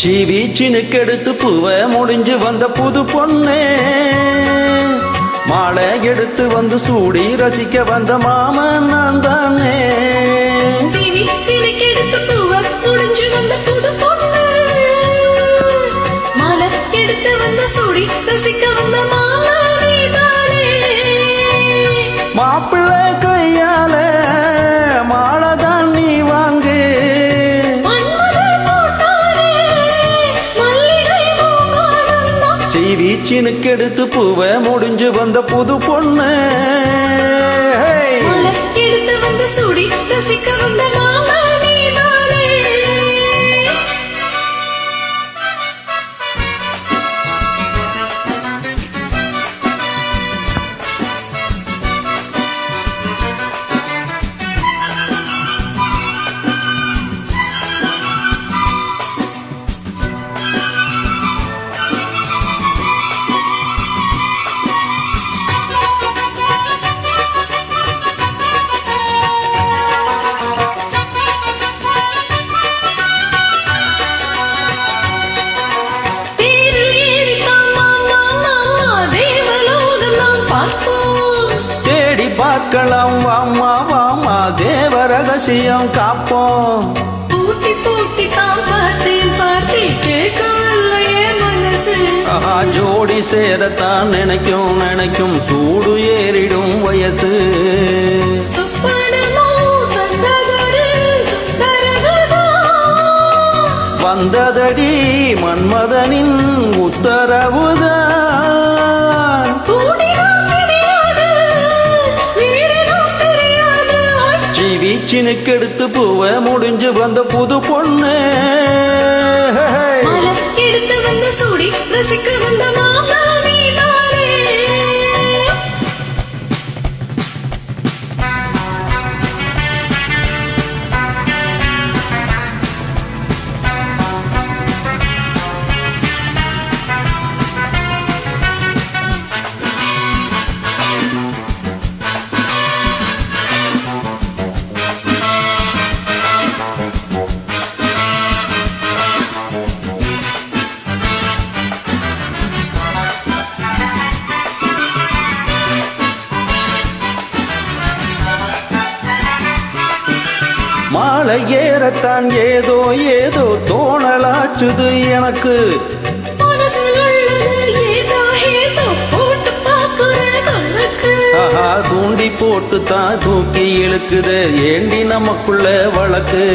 சீவீச்சினுக்கெடுத்து பூவை முடிஞ்சு வந்த புது பொண்ணே, மாலை எடுத்து வந்து சூடி ரசிக்க வந்த மாமன் நான் தானே. சீவீச்சினுக்கெடுத்து பூவை முடிஞ்சு வந்த புது பொண்ணு, மாலை எடுத்து வந்து சூடி ரசிக்க வந்த மாமன் நீ தானே. மாப்பிள்ளை கையால மாலை தான் நீ வாங்கு, சீவீச்சினுக்கெடுத்து பூவை முடிஞ்சு வந்த புது பொண்ணு, எடுத்து வந்து சூடி ரசிக்க வந்த மாமா நீதானே. பார்க்கலாம் வாமா வாமா, தேவ ரகசியம் காப்போம். பூட்டி பூட்டி தான் பார்த்தேன் பார்த்தேன் கேட்கலையே மனசு. ஜோடி சேரத்தான் நினைக்கும் நினைக்கும் சூடு ஏறிடும் வயசு. வந்ததடி மன்மதனின் உத்தரவுதான், சீவீச்சினுக்கெடுத்து பூவை முடிஞ்சு வந்த புது பொண்ணு, எடுத்து வந்து சூடி ரசிக்க வந்த மாமா நீதானே. மாலை ஏறத்தான் ஏதோ ஏதோ தோணலாச்சுது எனக்கு. தூண்டி போட்டு தான் தூக்கி இழுக்குது ஏண்டி நமக்குள்ள வழக்கு.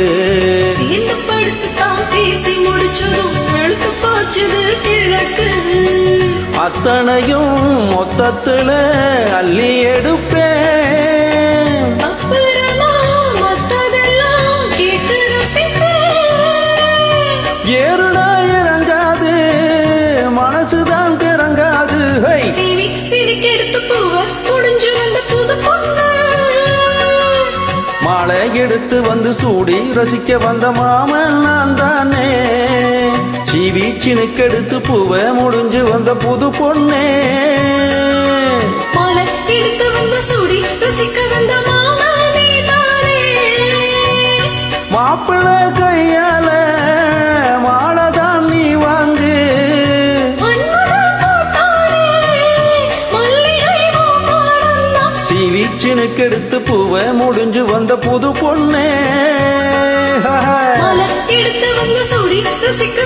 அத்தனையும் மொத்தத்துல அள்ளி எடுப்பேன், ஏறுனா இறங்காது மனசுதான் திறங்காது. எடுத்து பூவை முடிஞ்சு வந்த புது பொண்ணு, மாலை எடுத்து வந்து சூடி ரசிக்க வந்த மாமன் நான் தானே. சீவீச்சினுக்கெடுத்து பூவை முடிஞ்சு வந்த புது பொண்ணே, மாலை எடுத்து வந்து சூடி ரசிக்க வந்த மாமா நீதானே. மாப்பிள்ளை கையால மாலை தான் நீ வாங்கு, சீவீச்சினுக்கெடுத்து பூவை முடிஞ்சு வந்த புது பொண்ணே, எடுத்து வந்து சூடி ரசிக்க